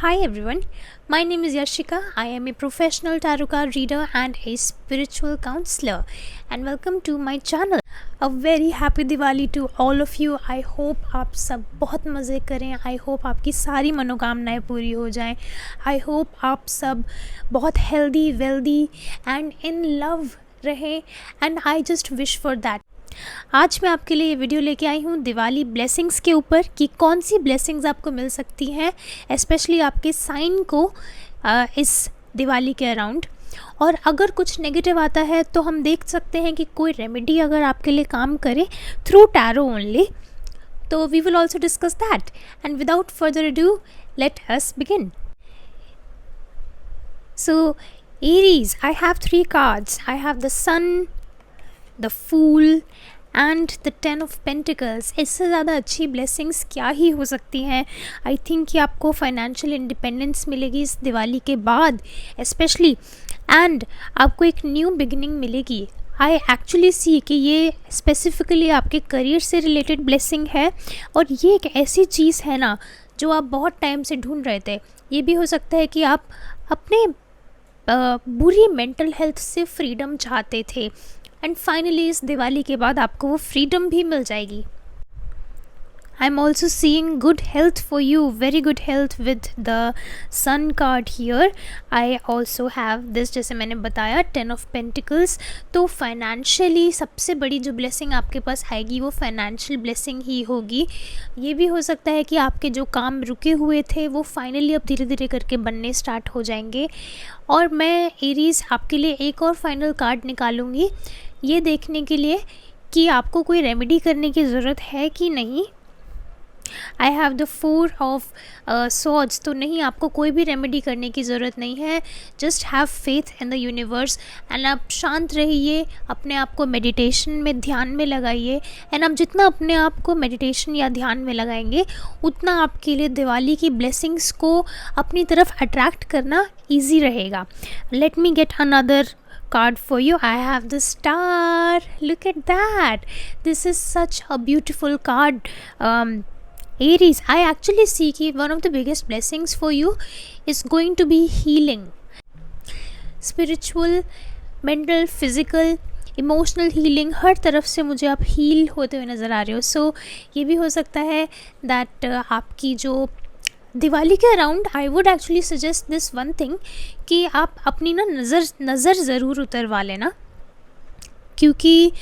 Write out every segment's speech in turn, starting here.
Hi everyone, my name is Yashika. I am a professional tarot card reader and a spiritual counselor, and welcome to my channel. A very happy Diwali to all of you. I hope आप सब बहुत मज़े करें. I hope आपकी सारी मनोकामनाएं पूरी हो जाएं. I hope आप सब बहुत healthy, wealthy and in love रहें. And I just wish for that. आज मैं आपके लिए ये वीडियो लेके आई हूँ दिवाली ब्लेसिंग्स के ऊपर कि कौन सी ब्लेसिंग्स आपको मिल सकती हैं, स्पेशली आपके साइन को इस दिवाली के अराउंड. और अगर कुछ नेगेटिव आता है तो हम देख सकते हैं कि कोई रेमेडी अगर आपके लिए काम करे थ्रू टैरो ओनली, तो we will also discuss that. And without further ado let us begin. So Aries, I have 3 cards. I have the Sun, the fool and the 10 of pentacles. इससे ज़्यादा अच्छी blessings क्या ही हो सकती हैं. आई think कि आपको फाइनेंशियल इंडिपेंडेंस मिलेगी इस दिवाली के बाद स्पेशली, एंड आपको एक न्यू बिगिनिंग मिलेगी. आई एक्चुअली सी कि ये स्पेसिफिकली आपके करियर से रिलेटेड ब्लेसिंग है, और ये एक ऐसी चीज़ है ना जो आप बहुत टाइम से ढूंढ रहे थे. ये भी हो सकता है कि आप अपने बुरी मेंटल हेल्थ से फ्रीडम चाहते थे, एंड फाइनली इस दिवाली के बाद आपको वो फ्रीडम भी मिल जाएगी. I am also seeing good health for you, very good health with the Sun card here. I also have this, जैसे मैंने बताया, 10 ऑफ पेंटिकल्स. तो फाइनेंशियली सबसे बड़ी जो ब्लेसिंग आपके पास आएगी वो फाइनेंशियल ब्लेसिंग ही होगी. ये भी हो सकता है कि आपके जो काम रुके हुए थे वो फाइनली अब धीरे धीरे करके बनने स्टार्ट हो जाएंगे. और मैं एरीज आपके लिए एक और फाइनल कार्ड निकालूंगी ये देखने के लिए कि आपको कोई रेमेडी करने की ज़रूरत है कि नहीं. आई हैव द 4 ऑफ सॉर्ड्स. तो नहीं, आपको कोई भी रेमेडी करने की ज़रूरत नहीं है. Just have faith in the universe and आप शांत रहिए, अपने आप को मेडिटेशन में, ध्यान में लगाइए. एंड आप जितना अपने आप को मेडिटेशन या ध्यान में लगाएंगे उतना आपके लिए दिवाली की ब्लेसिंग्स को अपनी तरफ अट्रैक्ट करना ईजी रहेगा. Let me get another card for you. I have the star. Look at that. This is such a beautiful card. Aries, I actually see that one of the biggest blessings for you is going to be healing. Spiritual, mental, physical, emotional healing, हर तरफ से मुझे आप heal होते हुए नज़र आ रहे हो. सो ये भी हो सकता है दैट आपकी जो दिवाली के around, I would actually suggest this one thing कि आप अपनी ना नज़र ज़रूर उतरवा लेना, क्योंकि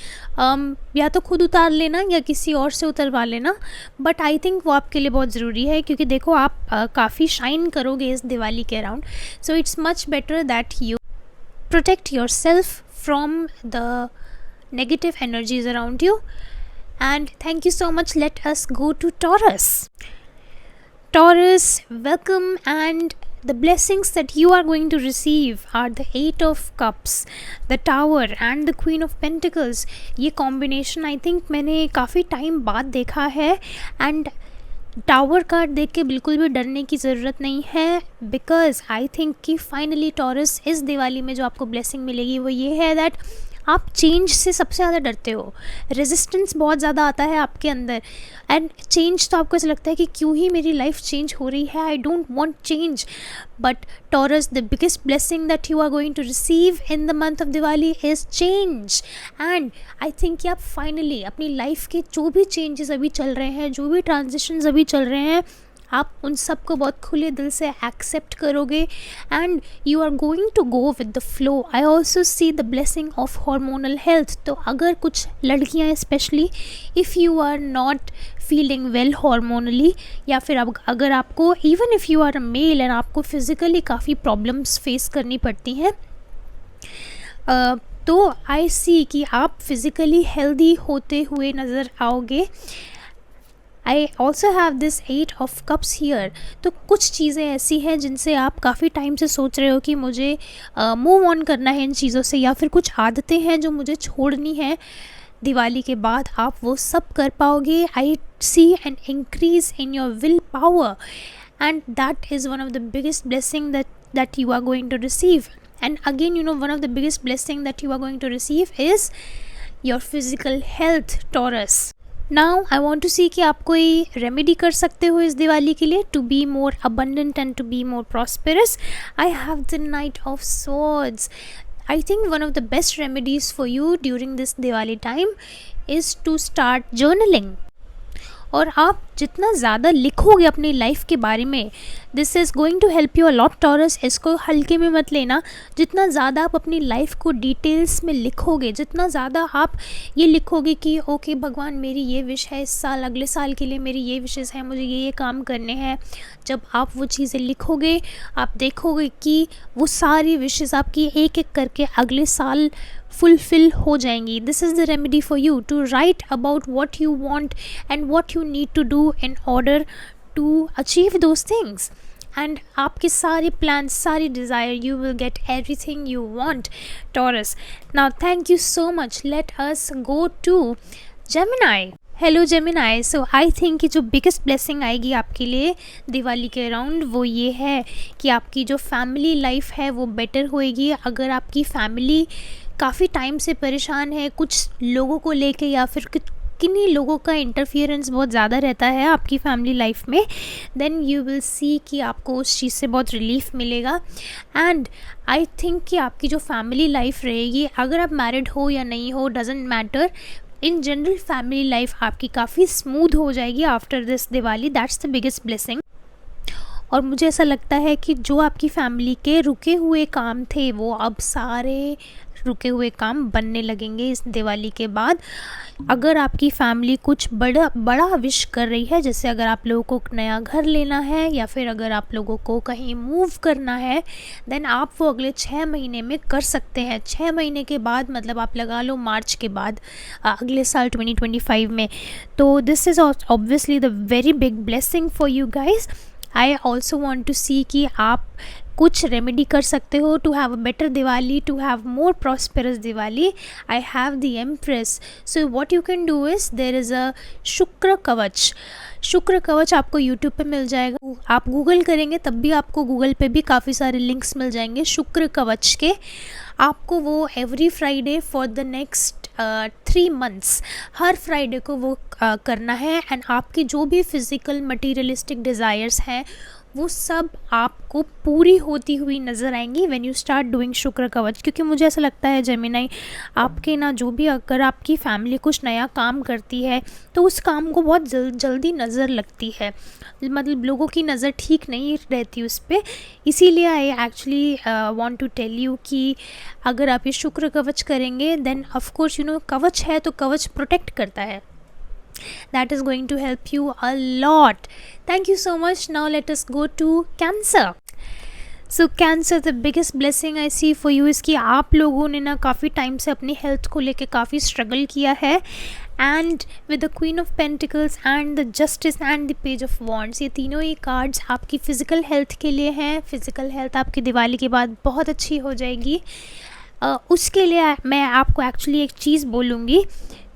या तो खुद उतार लेना या किसी और से उतरवा लेना, बट आई थिंक वो आपके लिए बहुत ज़रूरी है. क्योंकि देखो आप काफ़ी शाइन करोगे इस दिवाली के around. So it's much better that you protect yourself from the negative energies around you. And thank you so much. Let us go to Taurus. Taurus, welcome, and the blessings that you are going to receive are the 8 of Cups, the Tower and the Queen of Pentacles. ये combination I think मैंने काफ़ी time बाद देखा है, and tower card देख के बिल्कुल भी डरने की ज़रूरत नहीं है, बिकॉज आई थिंक कि फाइनली टॉरस इस दिवाली में जो आपको ब्लेसिंग मिलेगी वो ये है दैट आप चेंज से सबसे ज़्यादा डरते हो. रेजिस्टेंस बहुत ज़्यादा आता है आपके अंदर, एंड चेंज तो आपको ऐसा लगता है कि क्यों ही मेरी लाइफ चेंज हो रही है, I don't want change. But Taurus, the biggest blessing that you are going to receive in the month of Diwali is change. And I think कि आप फाइनली अपनी लाइफ के जो भी चेंजेस अभी चल रहे हैं, जो भी ट्रांजिशंस अभी चल रहे हैं, आप उन सब को बहुत खुले दिल से एक्सेप्ट करोगे, and you are going to go with the flow. I also see the blessing of hormonal health. तो अगर कुछ लड़कियां specially, if you are not feeling well hormonally, या फिर अगर आपको, even if you are a male and आपको physically काफ़ी प्रॉब्लम्स फेस करनी पड़ती हैं, तो आई सी कि आप फिज़िकली हेल्दी होते हुए नज़र आओगे. आई also have this 8 of cups hear. तो कुछ चीज़ें ऐसी हैं जिनसे आप काफ़ी टाइम से सोच रहे हो कि मुझे मूव ऑन करना है इन चीज़ों से, या फिर कुछ आदतें हैं जो मुझे छोड़नी है. दिवाली के बाद आप वो सब कर पाओगे. I see an increase in your will power, and that is one of the biggest blessing that you are going to receive. And again, one of the biggest blessing that you are going to receive is your physical health, Taurus. Now I want to see कि आप कोई remedy कर सकते हो इस दिवाली के लिए to be more abundant and to be more prosperous. I have the knight of swords. I think one of the best remedies for you during this Diwali time is to start journaling. और आप जितना ज़्यादा लिखोगे अपनी life के बारे में, this is going to help you a lot Taurus. इसको हल्के में मत लेना. जितना ज़्यादा आप अपनी लाइफ को डिटेल्स में लिखोगे, जितना ज़्यादा आप ये लिखोगे कि ओके भगवान मेरी ये विश है इस साल, अगले साल के लिए मेरी ये विशेज़ हैं, मुझे ये काम करने हैं. जब आप वो चीज़ें लिखोगे, आप देखोगे कि वो सारी विशेज़ आपकी एक एक करके अगले साल fulfill हो जाएंगी. This is the remedy for you to write about what you want and what you need to do in order to achieve those things. And आपके सारे plans, सारी desire, you will get everything you want, Taurus. Now thank you so much. Let us go to Gemini. Hello Gemini. So I think कि जो biggest blessing आएगी आपके लिए दिवाली के around वो ये है कि आपकी जो फैमिली लाइफ है वो बेटर होएगी. अगर आपकी फैमिली काफ़ी टाइम से परेशान है कुछ लोगों को लेके या फिर किन्हीं लोगों का इंटरफियरेंस बहुत ज़्यादा रहता है आपकी फैमिली लाइफ में, देन यू विल सी कि आपको उस चीज़ से बहुत रिलीफ मिलेगा. एंड आई थिंक कि आपकी जो फैमिली लाइफ रहेगी, अगर आप मैरिड हो या नहीं हो doesn't matter, in general family life आपकी काफ़ी स्मूथ हो जाएगी after this Diwali. That's the biggest blessing. और मुझे ऐसा लगता है कि जो आपकी फैमिली के रुके हुए काम थे वो अब सारे रुके हुए काम बनने लगेंगे इस दिवाली के बाद. अगर आपकी फैमिली कुछ बड़ा विश कर रही है, जैसे अगर आप लोगों को नया घर लेना है या फिर अगर आप लोगों को कहीं मूव करना है, देन आप वो अगले 6 महीने में कर सकते हैं. 6 महीने के बाद मतलब आप लगा लो मार्च के बाद, अगले साल 2025 में. तो this is obviously the very big blessing for you guys. I also want to see कि आप कुछ रेमेडी कर सकते हो to have a better Diwali, to have more prosperous Diwali. I have the empress. So what you can do is there is a Shukra kavach. शुक्र कवच आपको YouTube पे मिल जाएगा. आप गूगल करेंगे तब भी आपको गूगल पे भी काफ़ी सारे लिंक्स मिल जाएंगे शुक्र कवच के. आपको वो every Friday for the next 3 months her Friday को वो करना है. एंड आपकी जो भी फिज़िकल मटीरियलिस्टिक डिज़ायर्स हैं वो सब आपको पूरी होती हुई नज़र आएंगी व्हेन यू स्टार्ट डूइंग शुक्र कवच. क्योंकि मुझे ऐसा लगता है जेमिनाई, आपके ना जो भी अगर आपकी फैमिली कुछ नया काम करती है तो उस काम को बहुत जल्दी नज़र लगती है, मतलब लोगों की नज़र ठीक नहीं रहती उस पर. इसीलिए I actually want to tell you कि अगर आप ये शुक्र कवच करेंगे then of course you know कवच है तो कवच प्रोटेक्ट करता है. That is going to help you a lot. Thank you so much. Now let us go to Cancer. So Cancer, the biggest blessing I see for you is कि आप लोगों ने ना काफ़ी टाइम से अपनी हेल्थ को लेके काफ़ी स्ट्रगल किया है. And with the queen of pentacles and the justice and the page of wands, ये तीनों ही कार्ड्स आपकी फ़िज़िकल हेल्थ के लिए हैं. फ़िज़िकल हेल्थ आपकी दिवाली के बाद बहुत अच्छी हो जाएगी. उसके लिए मैं आपको एक्चुअली एक चीज़ बोलूँगी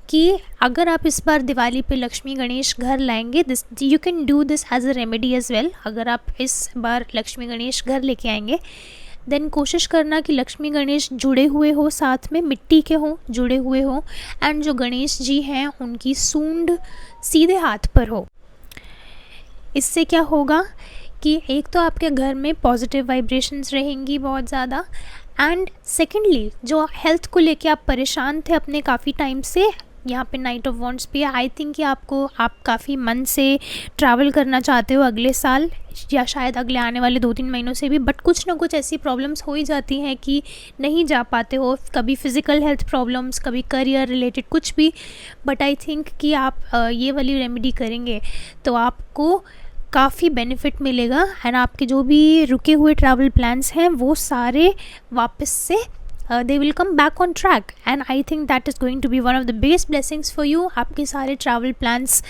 कि अगर आप इस बार दिवाली पे लक्ष्मी गणेश घर लाएंगे, this you can do this as a remedy as well. अगर आप इस बार लक्ष्मी गणेश घर लेके आएंगे देन कोशिश करना कि लक्ष्मी गणेश जुड़े हुए हो, साथ में मिट्टी के हों, जुड़े हुए हों. एंड जो गणेश जी हैं उनकी सूंड सीधे हाथ पर हो. इससे क्या होगा कि एक तो आपके घर में पॉजिटिव वाइब्रेशंस रहेंगी बहुत ज़्यादा. एंड सेकेंडली जो हेल्थ को लेके आप परेशान थे अपने काफ़ी टाइम से, यहाँ पे नाइट ऑफ वॉन्ड्स पे आई थिंक कि आप काफ़ी मन से ट्रैवल करना चाहते हो अगले साल या शायद अगले आने वाले 2-3 महीनों से भी, बट कुछ ना कुछ ऐसी प्रॉब्लम्स हो ही जाती हैं कि नहीं जा पाते हो. कभी फिज़िकल हेल्थ प्रॉब्लम्स, कभी करियर रिलेटेड कुछ भी. बट आई थिंक कि आप ये वाली रेमेडी करेंगे तो आपको काफ़ी बेनिफिट मिलेगा. एंड आपके जो भी रुके हुए ट्रैवल प्लान्स हैं वो सारे वापस से they will come back on track. And I think that is going to be one of the biggest blessings for you. आपके सारे travel plans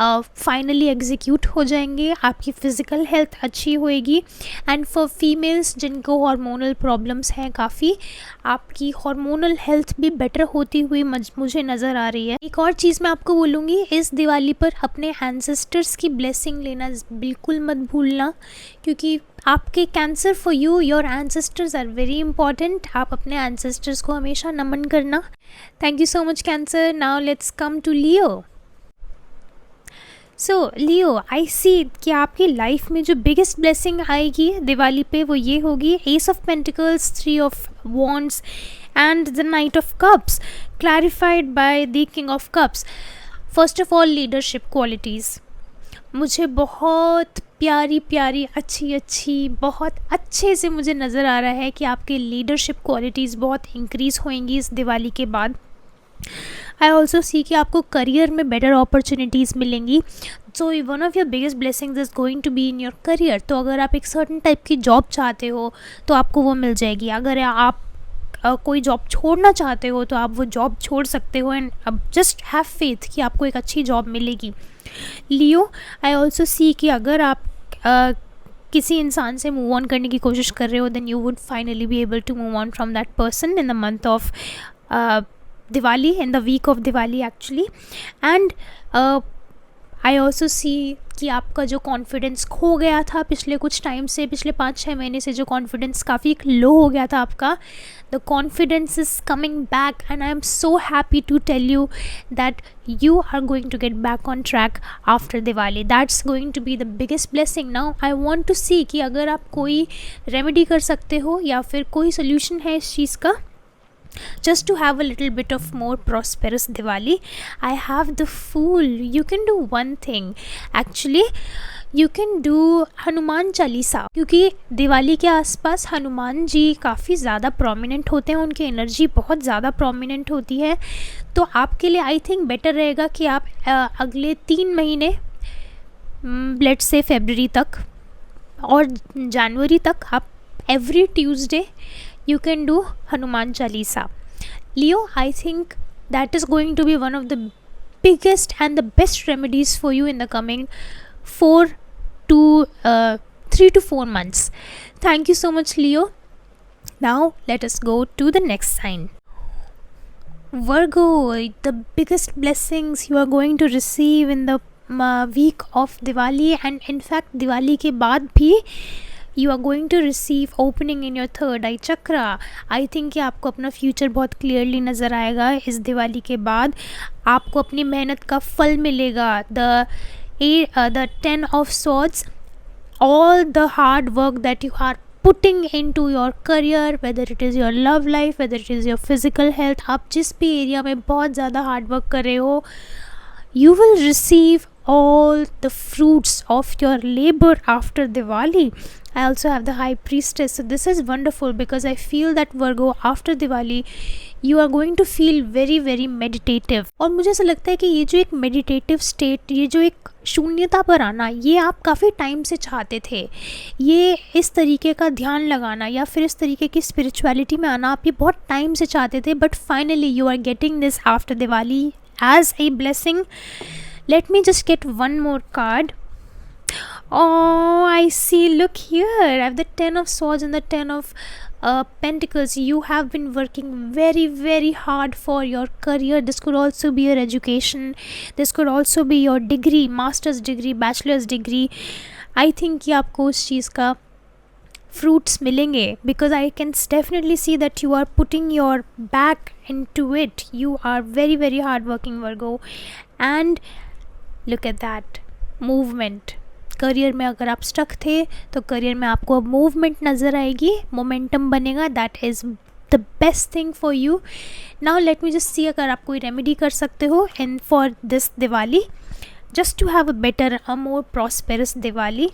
फाइनली एग्जीक्यूट हो जाएंगे. आपकी फ़िज़िकल हेल्थ अच्छी होएगी. एंड फॉर फीमेल्स जिनको हार्मोनल प्रॉब्लम्स हैं काफ़ी, आपकी हार्मोनल हेल्थ भी बेटर होती हुई मुझे नज़र आ रही है. एक और चीज़ मैं आपको बोलूँगी, इस दिवाली पर अपने एंसेस्टर्स की ब्लेसिंग लेना बिल्कुल मत भूलना, क्योंकि आपके Cancer for you your ancestors are very important. आप अपने एंसेस्टर्स को हमेशा नमन करना. Thank you so much Cancer. Now let's come to Leo. So Leo, I see कि आपकी लाइफ में जो बिगेस्ट ब्लेसिंग आएगी दिवाली पे वो ये होगी, S of pentacles, three of wands and the knight of cups, clarified by the king of cups. First of all leadership qualities मुझे बहुत प्यारी प्यारी अच्छी अच्छी बहुत अच्छे से मुझे नज़र आ रहा है कि आपकी लीडरशिप क्वालिटीज़ बहुत इंक्रीज़ होंगी इस दिवाली के बाद। आई ऑल्सो सी कि आपको करियर में बेटर अपॉर्चुनिटीज़ मिलेंगी। So one of your biggest blessings is going to be in your career. तो अगर आप एक सर्टन टाइप की जॉब चाहते हो तो आपको वो मिल जाएगी। अगर आप कोई जॉब छोड़ना चाहते हो तो आप वो जॉब छोड़ सकते हो एंड अब जस्ट हैव फेथ कि आपको एक अच्छी जॉब मिलेगी। लियो, आई ऑल्सो सी कि अगर आप किसी इंसान से मूव ऑन करने की कोशिश कर रहे हो then you would finally be able to move on from that person in the month of Diwali, in the week of Diwali actually. And I also see कि आपका जो कॉन्फिडेंस खो गया था पिछले कुछ टाइम से, पिछले 5-6 महीने से जो कॉन्फिडेंस काफ़ी लो हो गया था आपका, the confidence is coming back and I am so happy to tell you that you are going to get back on track after Diwali. That's going to be the biggest blessing. Now I want to see कि अगर आप कोई remedy कर सकते हो या फिर कोई सोल्यूशन है इस चीज़ का, just to have a little bit of more prosperous Diwali, I have the Fool. You can do one thing actually, you can do Hanuman Chalisa, क्योंकि दिवाली के आसपास हनुमान जी काफ़ी ज़्यादा प्रोमिनेंट होते हैं, उनकी एनर्जी बहुत ज़्यादा प्रोमिनेंट होती है। तो आपके लिए आई थिंक बेटर रहेगा कि आप अगले 3 महीने लेट्स से फरवरी तक और जनवरी तक आप every Tuesday you can do Hanuman Chalisa. Leo, I think that is going to be one of the biggest and the best remedies for you in the coming 3 to 4 months. Thank you so much, Leo. Now let us go to the next sign. Virgo, the biggest blessings you are going to receive in the week of Diwali, and in fact Diwali के बाद भी you are going to receive opening in your third eye chakra. I think कि आपको अपना future बहुत clearly नज़र आएगा इस दिवाली के बाद। आपको अपनी मेहनत का फल मिलेगा। the 10 of swords, all the hard work that you are putting into your career, whether it is your love life, whether it is your physical health, आप जिस भी एरिया में बहुत ज़्यादा हार्ड वर्क कर रहे हो, you will receive all the fruits of your labor after Diwali. I also have the High Priestess, so this is wonderful because I feel that Virgo after Diwali you are going to feel very very meditative. और मुझे ऐसा लगता है कि ये जो एक meditative state, ये जो एक शून्यता पर आना, ये आप काफ़ी टाइम से चाहते थे। ये इस तरीके का ध्यान लगाना या फिर इस तरीके की स्पिरिचुअलिटी में आना आप ये बहुत टाइम से चाहते थे, but finally you are getting this after Diwali as a blessing. Let me just get one more card. Oh, I see. Look here. I have the 10 of swords and the 10 of pentacles. You have been working very very hard for your career. This could also be your education. This could also be your degree, master's degree, bachelor's degree. I think कि आपको उस चीज़ का fruits मिलेंगे, because I can definitely see that you are putting your back into it. You are very very hard working, Virgo, and look at that movement. Career में अगर आप stuck थे तो करियर में आपको अब मूवमेंट नज़र आएगी, मोमेंटम बनेगा. That is the best thing for you. Now let me just see अगर आप कोई रेमेडी कर सकते हो and for this Diwali, just to have a better a more prosperous Diwali.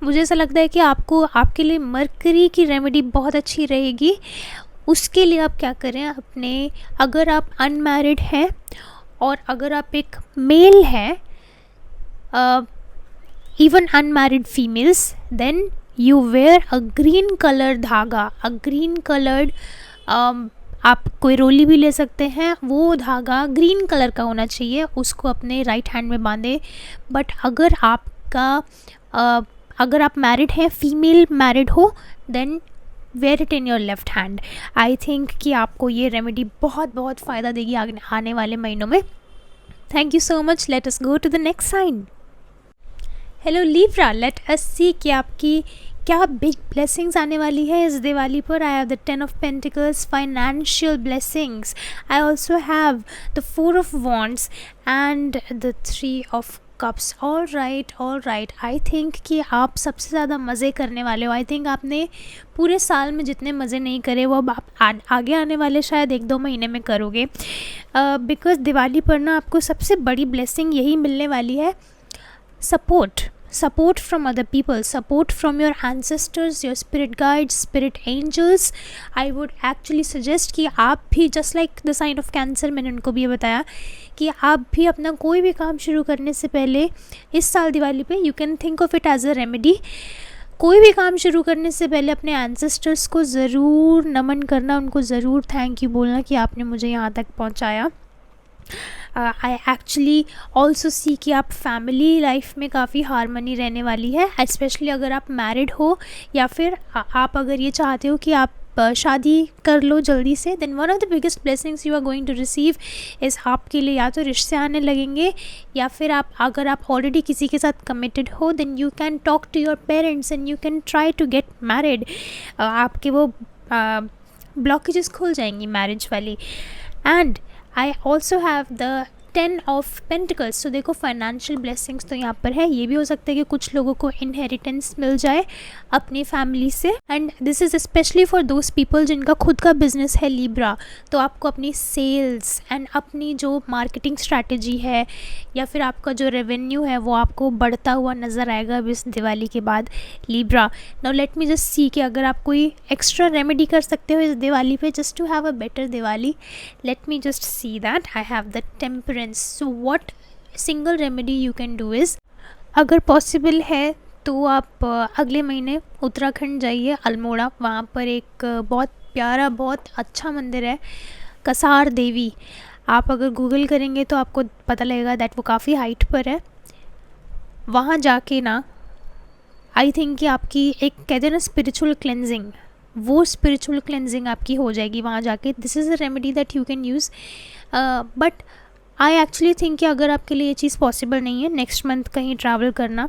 मुझे ऐसा लगता है कि आपको आपके लिए मरकरी की रेमेडी बहुत अच्छी रहेगी. उसके लिए आप क्या करें, अपने अगर आप अनमैरिड हैं और अगर आप एक मेल हैं, even unmarried females, then you wear a green colored धागा, a green colored आप कोई रोली भी ले सकते हैं, वो धागा ग्रीन कलर का होना चाहिए, उसको अपने राइट हैंड में बांधे. बट अगर आपका अगर आप मैरिड हैं, फीमेल मैरिड हो, then wear it in your left hand. I think कि आपको ये रेमेडी बहुत बहुत फ़ायदा देगी आने वाले महीनों में. Thank you so much. Let us go to the next sign. Hello Libra, let us see कि आपकी क्या बिग ब्लेसिंग्स आने वाली है इस दिवाली पर? आई have the 10 of pentacles, financial blessings. I also have the 4 of wands and the 3 of cups. All right, I think कि आप सबसे ज़्यादा मज़े करने वाले हो. आई थिंक आपने पूरे साल में जितने मज़े नहीं करे वो अब आप आगे आने वाले शायद 1-2 महीने में करोगे. बिकॉज़ दिवाली पर ना आपको सबसे बड़ी ब्लेसिंग यही मिलने वाली है, support from other people, support from your ancestors, your spirit guides, spirit angels. I would actually suggest कि आप भी just like the sign of cancer, मैंने उनको भी ये बताया कि आप भी अपना कोई भी काम शुरू करने से पहले इस साल दिवाली पे you can think of it as a remedy. कोई भी काम शुरू करने से पहले अपने एंसेस्टर्स को ज़रूर नमन करना, उनको ज़रूर थैंक यू बोलना कि आपने मुझे यहाँ तक पहुँचाया. आई एक्चुअली ऑल्सो सी कि आप फैमिली लाइफ में काफ़ी हारमनी रहने वाली है, स्पेशली अगर आप मैरिड हो या फिर आप अगर ये चाहते हो कि आप शादी कर लो जल्दी से. Then one of the biggest blessings you are going to receive is आपके लिए या तो रिश्ते आने लगेंगे या फिर अगर आप ऑलरेडी किसी के साथ कमिटेड हो then you can talk to your parents and you can try to get married. आपके वो ब्लॉकेजेस खुल जाएंगी मैरिज वाली. And I also have the 10 of pentacles. तो देखो फाइनेंशियल ब्लेसिंग्स तो यहाँ पर है. ये भी हो सकता है कि कुछ लोगों को इनहेरिटेंस मिल जाए अपनी फैमिली से. And this is specially for those people जिनका खुद का बिजनेस है लिब्रा. तो आपको अपनी सेल्स एंड अपनी जो मार्केटिंग स्ट्रैटेजी है या फिर आपका जो रेवेन्यू है वो आपको बढ़ता हुआ नज़र आएगा अब इस दिवाली के बाद Libra. Now let me just सी कि अगर आप कोई एक्स्ट्रा रेमेडी कर सकते हो इस दिवाली पे just to have a better Diwali. Let me just see that. I have the temperance. So what single remedy you can do is, अगर पॉसिबल है तो आप अगले महीने उत्तराखंड जाइए, अल्मोड़ा. वहाँ पर एक बहुत प्यारा बहुत अच्छा मंदिर है कसार देवी. आप अगर गूगल करेंगे तो आपको पता लगेगा दैट वो काफ़ी हाइट पर है. वहाँ जाके ना आई थिंक कि आपकी एक कहते हैं ना स्पिरिचुअल क्लेंजिंग, वो स्पिरिचुअल क्लेंजिंग आपकी हो जाएगी वहाँ जाके. This is a remedy that you can use. But I actually think कि अगर आपके लिए ये चीज़ पॉसिबल नहीं है नेक्स्ट मंथ कहीं ट्रैवल करना,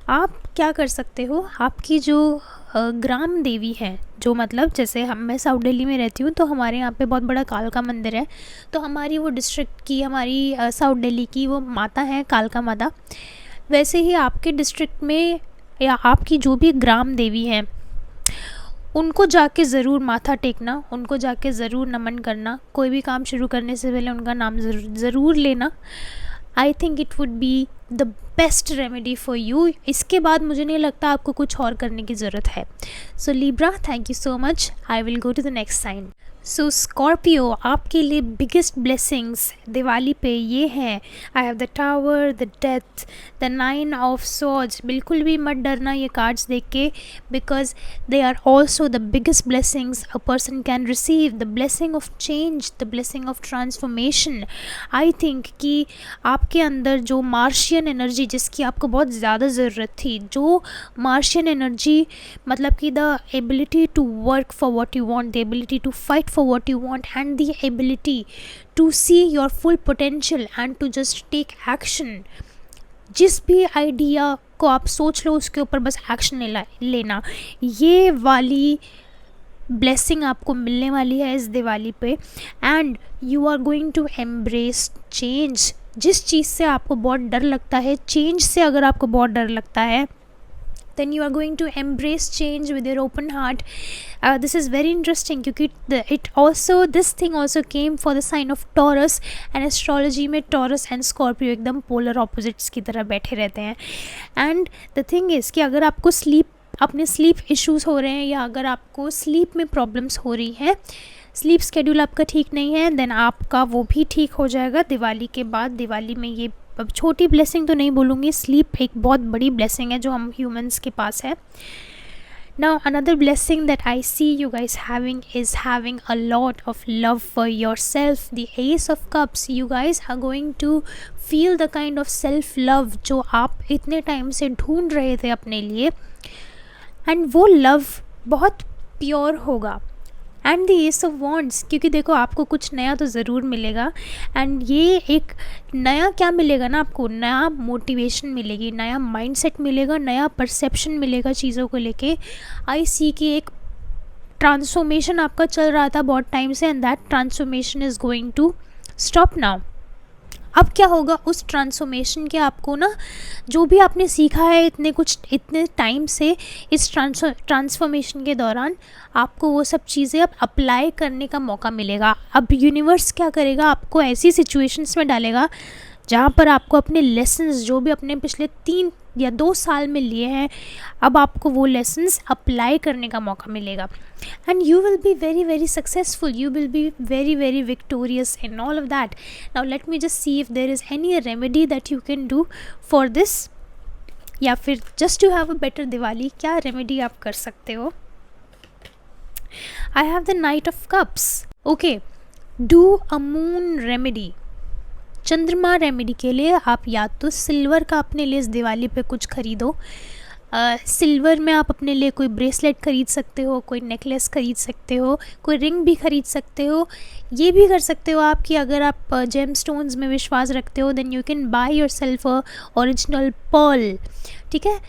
आप क्या कर सकते हो, आपकी जो ग्राम देवी है, जो मतलब जैसे मैं साउथ दिल्ली में रहती हूँ तो हमारे यहाँ पे बहुत बड़ा कालका मंदिर है. तो हमारी वो डिस्ट्रिक्ट की, हमारी साउथ दिल्ली की वो माता है कालका माता. वैसे ही आपके डिस्ट्रिक्ट में या आपकी जो भी ग्राम देवी हैं उनको जाके ज़रूर माथा टेकना, उनको जाके ज़रूर नमन करना. कोई भी काम शुरू करने से पहले उनका नाम ज़रूर लेना. I think it would be the best remedy for you. इसके बाद मुझे नहीं लगता आपको कुछ और करने की ज़रूरत है. So Libra, thank you so much. I will go to the next sign. So Scorpio, आपके लिए बिगेस्ट ब्लेसिंग्स दिवाली पे ये हैं. I have the tower, the death, the 9 of swords. बिल्कुल भी मत डरना ये कार्ड्स देख के, because they are also the biggest blessings a person can receive. The blessing of change, the blessing of transformation. I think कि आपके अंदर जो मार्शियन एनर्जी जिसकी आपको बहुत ज़्यादा ज़रूरत थी, जो मार्शियन एनर्जी मतलब कि the ability to work for what you want, the ability to fight for what you want and the ability to see your full potential and to just take action. जिस भी idea को आप सोच लो उसके ऊपर बस एक्शन लेना, ये वाली ब्लेसिंग आपको मिलने वाली है इस दिवाली पे. And you are going to embrace change. जिस चीज़ से आपको बहुत डर लगता है, चेंज से अगर आपको बहुत डर लगता है, then you are going to embrace change with your open heart. This is very interesting क्योंकि this thing also came for the sign of Taurus, and astrology में Taurus and Scorpio एकदम polar opposites की तरह बैठे रहते हैं. and the thing is कि अगर आपको अपने स्लीप इश्यूज़ हो रहे हैं या अगर आपको स्लीप में प्रॉब्लम्स हो रही हैं, स्लीप स्केड्यूल आपका ठीक नहीं है, देन आपका वो भी ठीक हो जाएगा दिवाली के बाद. दिवाली में ये अब छोटी ब्लेसिंग तो नहीं बोलूँगी, स्लीप एक बहुत बड़ी ब्लेसिंग है जो हम ह्यूमंस के पास है. Now another blessing that I see you guys having is having a lot of love for yourself. The ace of cups, you guys are going to feel the kind of self love जो आप इतने time से ढूंढ रहे थे अपने लिए. And वो लव बहुत प्योर होगा and the ace of wands, क्योंकि देखो आपको कुछ नया तो ज़रूर मिलेगा, एंड ये एक नया क्या मिलेगा ना, आपको नया मोटिवेशन मिलेगी, नया माइंडसेट मिलेगा, नया परसेप्शन मिलेगा चीज़ों को लेके। आई सी कि एक ट्रांसफॉर्मेशन आपका चल रहा था बहुत टाइम से, and that transformation is going to stop now. अब क्या होगा उस ट्रांसफॉर्मेशन के, आपको ना जो भी आपने सीखा है इतने टाइम से, इस ट्रांसफॉर्मेशन के दौरान आपको वो सब चीज़ें अब अप्लाई करने का मौका मिलेगा। अब यूनिवर्स क्या करेगा, आपको ऐसी सिचुएशंस में डालेगा जहाँ पर आपको अपने लेसन्स जो भी अपने पिछले 3 या 2 साल में लिए हैं, अब आपको वो लेसन्स अप्लाई करने का मौका मिलेगा, and you will be very very successful, you will be very very victorious in all of that. Now let me just see if there is any remedy that you can do for this, या फिर just to have a better Diwali, क्या remedy आप कर सकते हो। I have the knight of cups. Okay, do a moon remedy. चंद्रमा remedy के लिए आप या तो सिल्वर का अपने लिए इस दिवाली पे कुछ खरीदो। सिल्वर में आप अपने लिए कोई ब्रेसलेट खरीद सकते हो, कोई नेकलेस खरीद सकते हो, कोई रिंग भी खरीद सकते हो। ये भी कर सकते हो आप कि अगर आप जेम स्टोन्स में विश्वास रखते हो, then you can buy yourself a original pearl, ठीक है,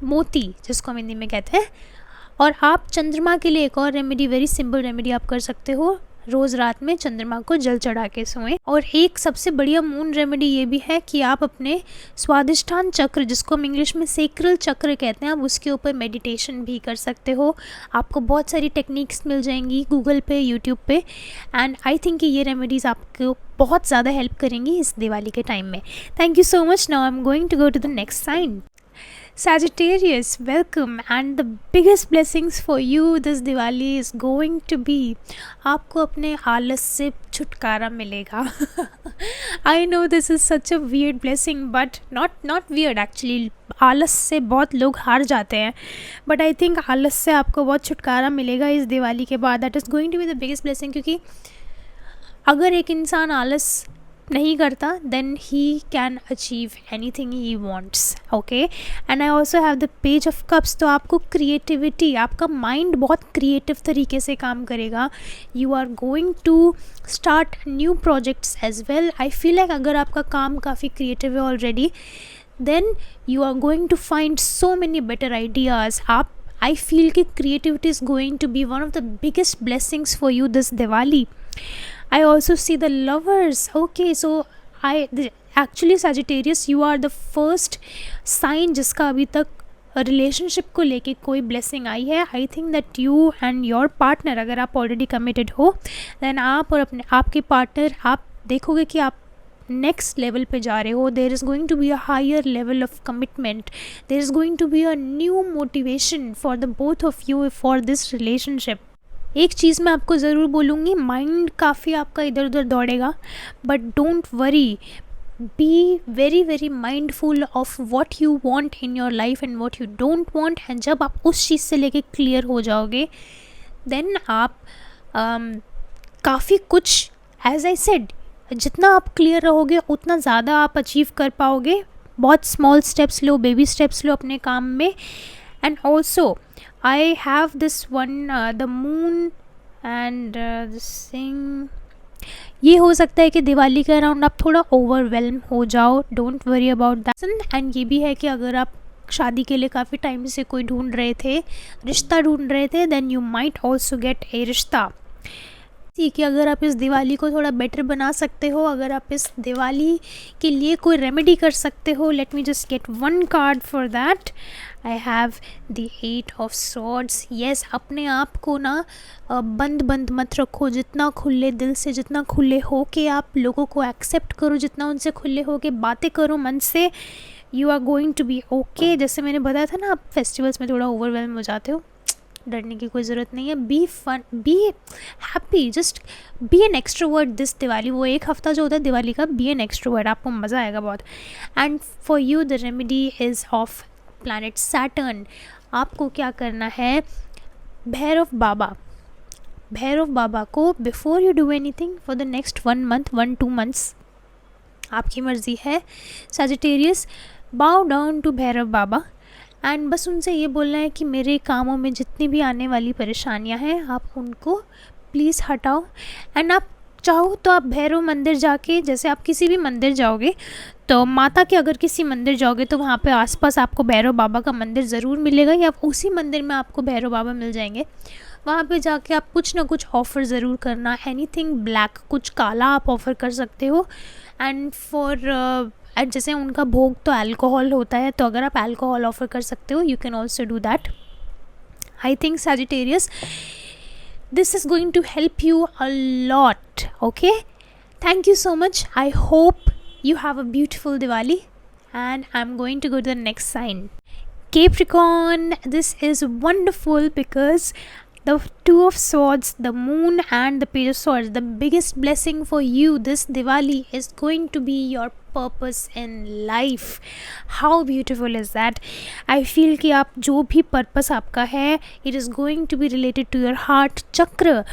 मोती जिसको हम हिंदी में कहते हैं। और आप चंद्रमा के लिए एक और रेमेडी, वेरी सिंपल रेमेडी आप कर सकते हो, रोज़ रात में चंद्रमा को जल चढ़ा के सोएं। और एक सबसे बढ़िया मून रेमेडी ये भी है कि आप अपने स्वादिष्ठान चक्र, जिसको हम इंग्लिश में सेक्रल चक्र कहते हैं, आप उसके ऊपर मेडिटेशन भी कर सकते हो। आपको बहुत सारी टेक्निक्स मिल जाएंगी गूगल पे, यूट्यूब पे, एंड आई थिंक कि ये रेमेडीज़ आपको बहुत ज़्यादा हेल्प करेंगी इस दिवाली के टाइम में। Thank you so much. Now I am going to go to the next sign. Sagittarius, welcome, and the biggest blessings for you this Diwali is going to be, आपको अपने आलस से छुटकारा मिलेगा। I know this is such a weird blessing, but not weird actually. आलस से बहुत लोग हार जाते हैं, but I think आलस से आपको बहुत छुटकारा मिलेगा इस दिवाली के बाद। That is going to be the biggest blessing, क्योंकि अगर एक इंसान आलस नहीं करता then he can achieve anything he wants, okay। and I also have the page of cups, तो आपको creativity, आपका mind बहुत creative तरीके से काम करेगा। you are going to start new projects as well। I feel like अगर आपका काम काफ़ी creative है already, then you are going to find so many better ideas। आप I feel कि creativity is going to be one of the biggest blessings for you this Diwali। I also see the lovers. Okay, so actually Sagittarius, you are the first sign जिसका अभी तक relationship को लेके कोई blessing I है। I think that you and your partner, अगर आप already committed हो, देन आप और आपके पार्टनर, आप देखोगे कि आप नेक्स्ट लेवल पे जा रहे हो। There is going to be a higher level of commitment, there is going to be a new motivation for the both of you for this relationship. एक चीज़ मैं आपको ज़रूर बोलूँगी, माइंड काफ़ी आपका इधर उधर दौड़ेगा, but don't worry, be very very mindful of what you want in your life and what you don't want. And जब आप उस चीज़ से लेके क्लियर हो जाओगे, देन आप काफ़ी कुछ, एज आई सेड, जितना आप क्लियर रहोगे उतना ज़्यादा आप अचीव कर पाओगे। बहुत स्मॉल स्टेप्स लो, बेबी स्टेप्स लो अपने काम में। And also I have this one the moon and this thing। ये हो सकता है कि दिवाली के अराउंड आप थोड़ा ओवरवेल्म हो जाओ, don't worry about that. And ये भी है कि अगर आप शादी के लिए काफ़ी टाइम से कोई ढूंढ रहे थे, रिश्ता ढूंढ रहे थे, then you might also get a रिश्ता। कि अगर आप इस दिवाली को थोड़ा बेटर बना सकते हो, अगर आप इस दिवाली के लिए कोई रेमेडी कर सकते हो, late me just get one card for that. I have the 8 of swords. Yes, अपने आप को ना बंद मत रखो, जितना खुले दिल से, जितना खुले हो के आप लोगों को एक्सेप्ट करो, जितना उनसे खुले हो के बातें करो मन से, you are going to be okay. जैसे मैंने बताया था ना, आप फेस्टिवल्स में थोड़ा ओवरवेल्म हो जाते हो, डरने की कोई ज़रूरत नहीं है। Be fun, be happy, just be an extrovert this Diwali. वो एक हफ़्ता जो होता है दिवाली का, बी एन एक्सट्रोवर्ट, आपको मज़ा आएगा बहुत। And for you the remedy is of planet Saturn. आपको क्या करना है, भैरव बाबा को before you do anything for the next 1-2 months, आपकी मर्ज़ी है। Sagittarius, bow down to Bhairav Baba and बस उनसे ये बोलना है कि मेरे कामों में जितनी भी आने वाली परेशानियां हैं आप उनको प्लीज़ हटाओ। एंड आप चाहो तो आप भैरव मंदिर जाके, जैसे आप किसी भी मंदिर जाओगे तो माता के अगर किसी मंदिर जाओगे तो वहाँ पे आसपास आपको भैरव बाबा का मंदिर ज़रूर मिलेगा, या उसी मंदिर में आपको भैरव बाबा मिल जाएंगे। वहाँ पे जाके आप कुछ ना कुछ ऑफ़र ज़रूर करना, एनीथिंग ब्लैक, कुछ काला आप ऑफ़र कर सकते हो। एंड एंड जैसे उनका भोग तो अल्कोहल होता है, तो अगर आप अल्कोहल ऑफ़र कर सकते हो, you can also do that. I think Sagittarius, this is going to help you a lot. Okay, thank you so much. I hope you have a beautiful Diwali, and I'm going to go to the next sign, Capricorn. This is wonderful because the Two of Swords, the Moon and the Page of Swords, the biggest blessing for you this Diwali is going to be your purpose in life. How beautiful is that? I feel कि आप जो भी purpose आपका है, it is going to be related to your heart chakra.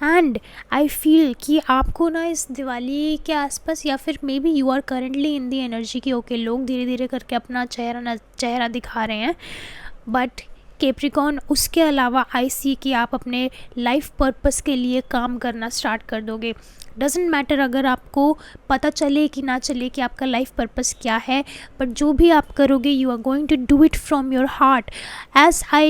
And I feel कि आपको ना इस दिवाली के आसपास, या फिर maybe you are currently in the energy की ओके लोग धीरे धीरे करके अपना चेहरा दिखा रहे हैं, बट कैप्रिकॉर्न उसके अलावा आई सी कि आप अपने लाइफ पर्पस के लिए काम करना स्टार्ट कर दोगे। डजेंट मैटर अगर आपको पता चले कि ना चले कि आपका लाइफ पर्पस क्या है, बट जो भी आप करोगे you are going to do it from your heart.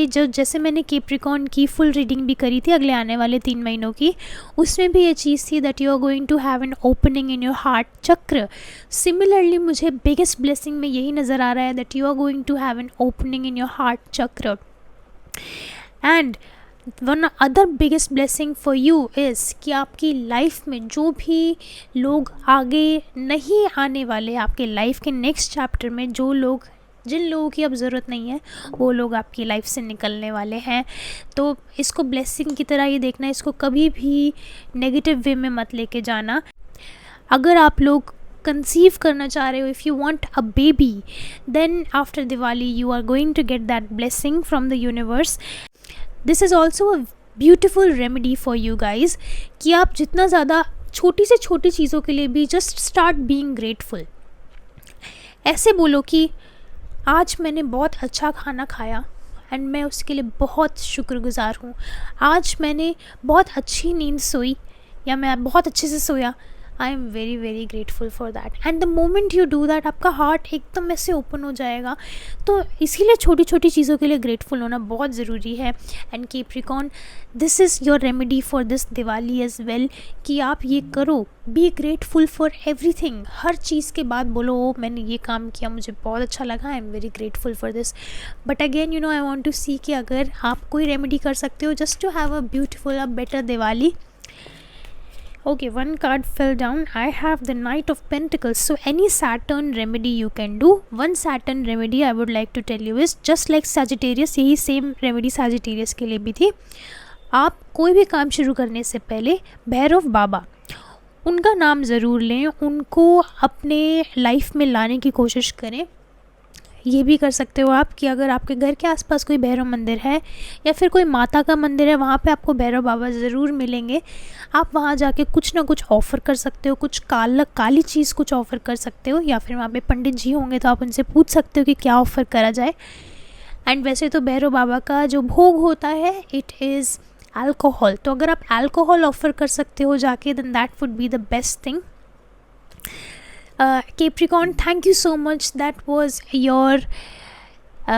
जैसे मैंने कैप्रिकॉर्न की फुल रीडिंग भी करी थी अगले आने वाले 3 महीनों की, उसमें भी ये चीज़ थी that you are going to have an opening in your heart chakra. Similarly मुझे बिगेस्ट ब्लेसिंग में यही नज़र आ रहा है that you are going to have an opening in your heart chakra. And one other biggest blessing for you is कि आपकी life में जो भी लोग आगे नहीं आने वाले, आपके लाइफ के नेक्स्ट चैप्टर में जिन लोगों की अब ज़रूरत नहीं है, वो लोग आपकी लाइफ से निकलने वाले हैं। तो इसको ब्लेसिंग की तरह ही देखना, इसको कभी भी नेगेटिव वे में मत लेके जाना। अगर आप लोग कंसीव करना चाह रहे हो, if you want a baby, then after Diwali you are going to get that blessing from the universe. This is also a beautiful remedy for you guys कि आप जितना ज़्यादा छोटी से छोटी चीज़ों के लिए भी जस्ट स्टार्ट बीइंग ग्रेटफुल। ऐसे बोलो कि आज मैंने बहुत अच्छा खाना खाया एंड मैं उसके लिए बहुत शुक्रगुज़ार हूँ। आज मैंने बहुत अच्छी नींद सोई या मैं बहुत अच्छे से सोया, I am very very grateful for that. And the moment you do that आपका हार्ट एकदम ऐसे ओपन हो जाएगा। तो इसीलिए छोटी छोटी चीज़ों के लिए ग्रेटफुल होना बहुत ज़रूरी है। And Capricorn, this is your remedy for this Diwali as well कि आप ये करो, बी ग्रेटफुल फॉर एवरीथिंग। हर चीज़ के बाद बोलो ओ मैंने ये काम किया, मुझे बहुत अच्छा लगा, I am very grateful for this. But again you know I want to see कि अगर आप कोई रेमेडी कर सकते हो just to have a beautiful, a better Diwali. Okay, one card fell down. I have the Knight of Pentacles. So any Saturn remedy you can do. One Saturn remedy I would like to tell you is just like Sagittarius, यही same remedy Sagittarius के लिए भी थी। आप कोई भी काम शुरू करने से पहले भैरव बाबा, उनका नाम ज़रूर लें, उनको अपने लाइफ में लाने की कोशिश करें। ये भी कर सकते हो आप कि अगर आपके घर के आसपास कोई भैरव मंदिर है या फिर कोई माता का मंदिर है, वहाँ पे आपको भैरव बाबा ज़रूर मिलेंगे। आप वहाँ जाके कुछ ना कुछ ऑफ़र कर सकते हो, कुछ काली चीज़ कुछ ऑफ़र कर सकते हो, या फिर वहाँ पे पंडित जी होंगे तो आप उनसे पूछ सकते हो कि क्या ऑफ़र करा जाए। एंड वैसे तो भैरव बाबा का जो भोग होता है इट इज़ अल्कोहल, तो अगर आप अल्कोहल ऑफ़र कर सकते हो जाके, then that would be the best thing. Capricorn, thank you so much. That was your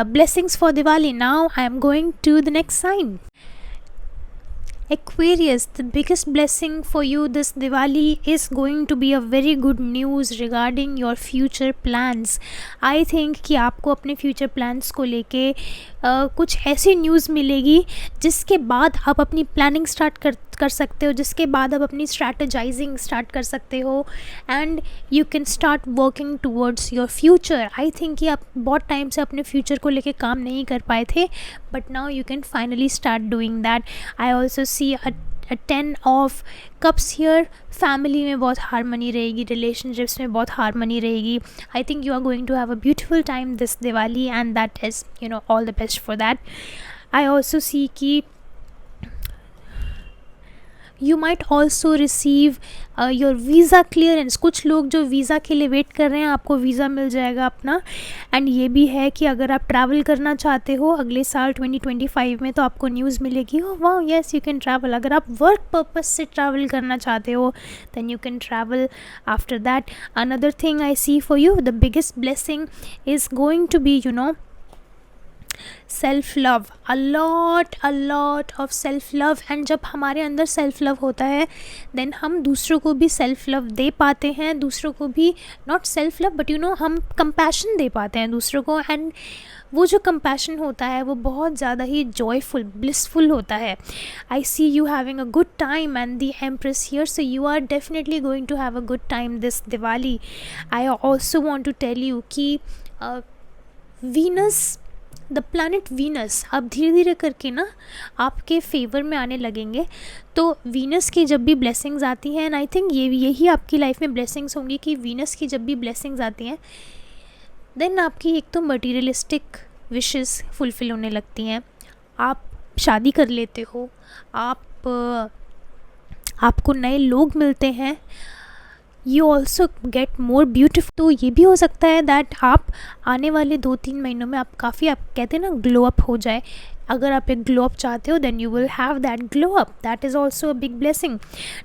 blessings for Diwali. Now I am going to the next sign. Aquarius, the biggest blessing for you this Diwali is going to be a very good news regarding your future plans. I think कि आपको अपने future plans को लेके कुछ ऐसी news मिलेगी जिसके बाद आप अपनी प्लानिंग स्टार्ट कर सकते हो, जिसके बाद आप अपनी स्ट्रैटेजाइजिंग स्टार्ट कर सकते हो, and you can start working towards your future. I think कि आप बहुत टाइम से अपने फ्यूचर को लेके काम नहीं कर पाए थे, but now you can finally start doing that. I also see a 10 of cups here. Family में बहुत हारमनी रहेगी, रिलेशनशिप्स में बहुत हारमनी रहेगी। I think you are going to have a beautiful time this Diwali and that is you know all the best for that. I also see कि you might also receive your visa clearance. कुछ लोग जो visa के लिए wait कर रहे हैं, आपको वीज़ा मिल जाएगा अपना. एंड ये भी है कि अगर आप ट्रैवल करना चाहते हो अगले साल 2025 में, तो आपको न्यूज़ मिलेगी, ओह वाह यस यू कैन ट्रैवल. अगर आप वर्क पर्पस से ट्रैवल करना चाहते हो then you can travel after that. Another thing I see for you, the biggest blessing is going to be self love. A lot of self love. And जब हमारे अंदर self love होता है then हम दूसरों को भी सेल्फ लव दे पाते हैं. दूसरों को भी नॉट सेल्फ लव बट हम कंपैशन दे पाते हैं दूसरों को. एंड वो जो कंपैशन होता है वो बहुत ज़्यादा ही जॉयफुल, ब्लिसफुल होता है. I see you having a good time and the empress here, so you are definitely going to have a good time this Diwali. I also want to tell you कि Venus, the planet Venus अब धीरे धीरे करके ना आपके favour में आने लगेंगे. तो वीनस की जब भी ब्लेसिंग्स आती हैं, एंड आई थिंक यही आपकी लाइफ में ब्लेसिंग्स होंगी कि वीनस की जब भी ब्लेसिंग्स आती हैं देन आपकी एक तो मटीरियलिस्टिक विशेस फुलफ़िल होने लगती हैं. आप शादी कर लेते हो, आपको नए लोग मिलते हैं, you also get more beautiful. तो ये भी हो सकता है दैट आप आने वाले 2-3 महीनों में आप कहते हैं ना ग्लो अप हो जाए. अगर आप एक ग्लो अप चाहते हो then you will have that glow up. That is also a big blessing.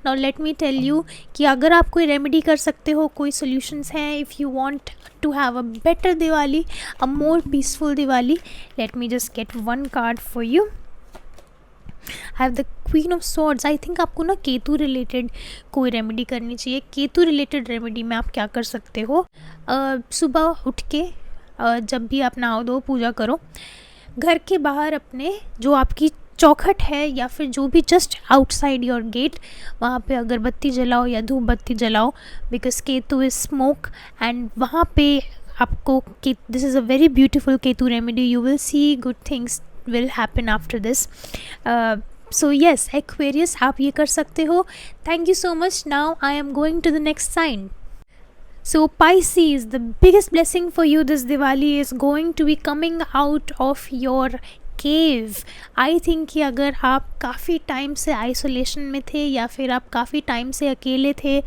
Now let me tell you कि अगर आप कोई रेमेडी कर सकते हो, कोई सोल्यूशंस हैं, if you want to have a better Diwali, a more peaceful Diwali, let me just get one card for you. I have the queen of swords. I think आपको ना केतु रिलेटेड कोई रेमेडी करनी चाहिए. केतु रिलेटेड रेमेडी में आप क्या कर सकते हो, सुबह उठ के जब भी आप नहाओ धो पूजा करो, घर के बाहर अपने जो आपकी चौखट है या फिर जो भी जस्ट आउटसाइड योर गेट, वहाँ पे अगरबत्ती जलाओ या धूप बत्ती जलाओ, because Ketu is smoke. And वहाँ पे आपको this is a very beautiful Ketu remedy. You will see good things will happen after this. So yes, Aquarius, आप ये कर सकते हो. Thank you so much. Now I am going to the next sign. So Pisces, the biggest blessing for you this Diwali is going to be coming out of your cave. I think कि अगर आप काफ़ी time से isolation में थे या फिर आप काफ़ी टाइम से अकेले थे,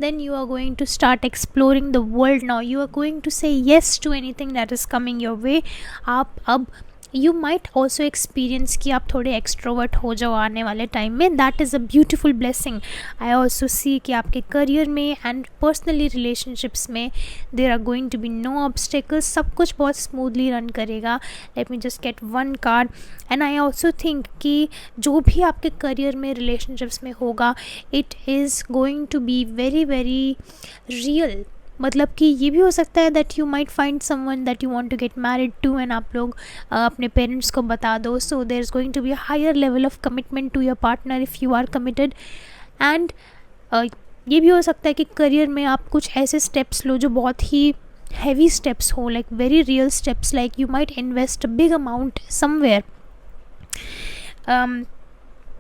then you are going to start exploring the world now. You are going to say yes to anything that is coming your way. आप अब यू माइट ऑल्सो एक्सपीरियंस कि आप थोड़े एक्सट्रोवर्ट हो जाओ आने वाले टाइम में. That is a beautiful blessing. I also see कि आपके करियर में एंड पर्सनली रिलेशनशिप्स में there are going to be no obstacles. सब कुछ बहुत स्मूथली रन करेगा. Let me just get one card. And I also think कि जो भी आपके करियर में रिलेशनशिप्स में होगा, it is going to be very very real. मतलब कि ये भी हो सकता है that you might find someone that you want to get married to and आप लोग अपने पेरेंट्स को बता दो. So there is going to be a higher level of commitment to your partner if you are committed. And ये भी हो सकता है कि करियर में आप कुछ ऐसे स्टेप्स लो जो बहुत ही हैवी स्टेप्स हो, like very real steps, like you might invest a big amount somewhere.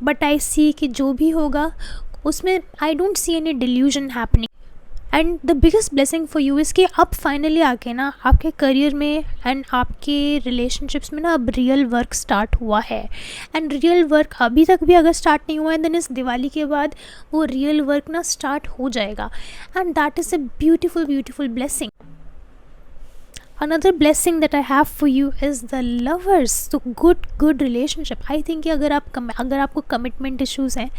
But I see कि जो भी होगा उसमें I don't see any delusion happening. And the biggest blessing for you is कि अब फाइनली आके ना आपके करियर में एंड आपके रिलेशनशिप्स में ना अब रियल वर्क स्टार्ट हुआ है. एंड रियल वर्क अभी तक भी अगर स्टार्ट नहीं हुआ है देन इस दिवाली के बाद वो रियल वर्क ना स्टार्ट हो जाएगा. And that is a beautiful beautiful blessing. Another blessing that I have for you is the lovers. So good relationship. I think कि अगर आपको commitment issues हैं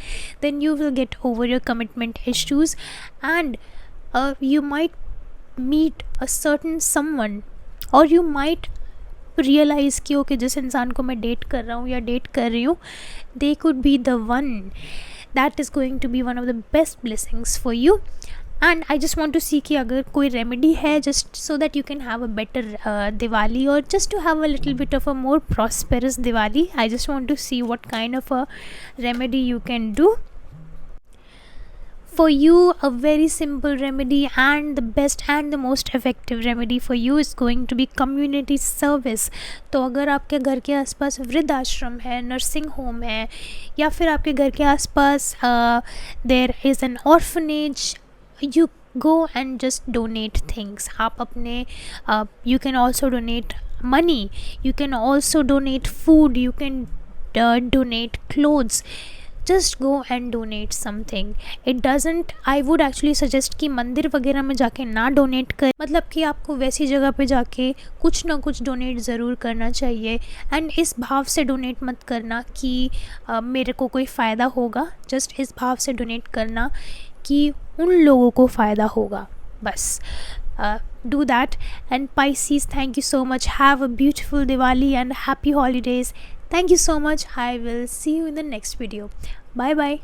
then you will get over your commitment issues and you might meet a certain someone or you might realize कि okay जिस इंसान को मैं date कर रहा हूँ या डेट कर रही हूँ, they could be the one. That is going to be one of the best blessings for you. And I just want to see कि अगर कोई रेमेडी है just so that you can have a better Diwali और just to have a little bit of a more prosperous Diwali. I just want to see what kind of a remedy you can do. For you, a very simple remedy and the best and the most effective remedy for you is going to be community service. तो अगर आपके घर के आसपास वृद्ध आश्रम है, nursing home है, या फिर आपके घर के आसपास there is an orphanage, you go and just donate things. आप अपने you can also donate money, you can also donate food, you can donate clothes. Just go and donate something. It doesn't, I would actually suggest कि मंदिर वगैरह में जाके ना donate कर, मतलब कि आपको वैसी जगह पे जाके कुछ ना कुछ डोनेट ज़रूर करना चाहिए. एंड इस भाव से डोनेट मत करना कि मेरे को कोई फ़ायदा होगा. जस्ट इस भाव से डोनेट करना कि उन लोगों को फ़ायदा होगा, बस. Do that. And Pisces, thank you so much. Have a beautiful Diwali and happy holidays. Thank you so much. I will see you in the next video. Bye bye.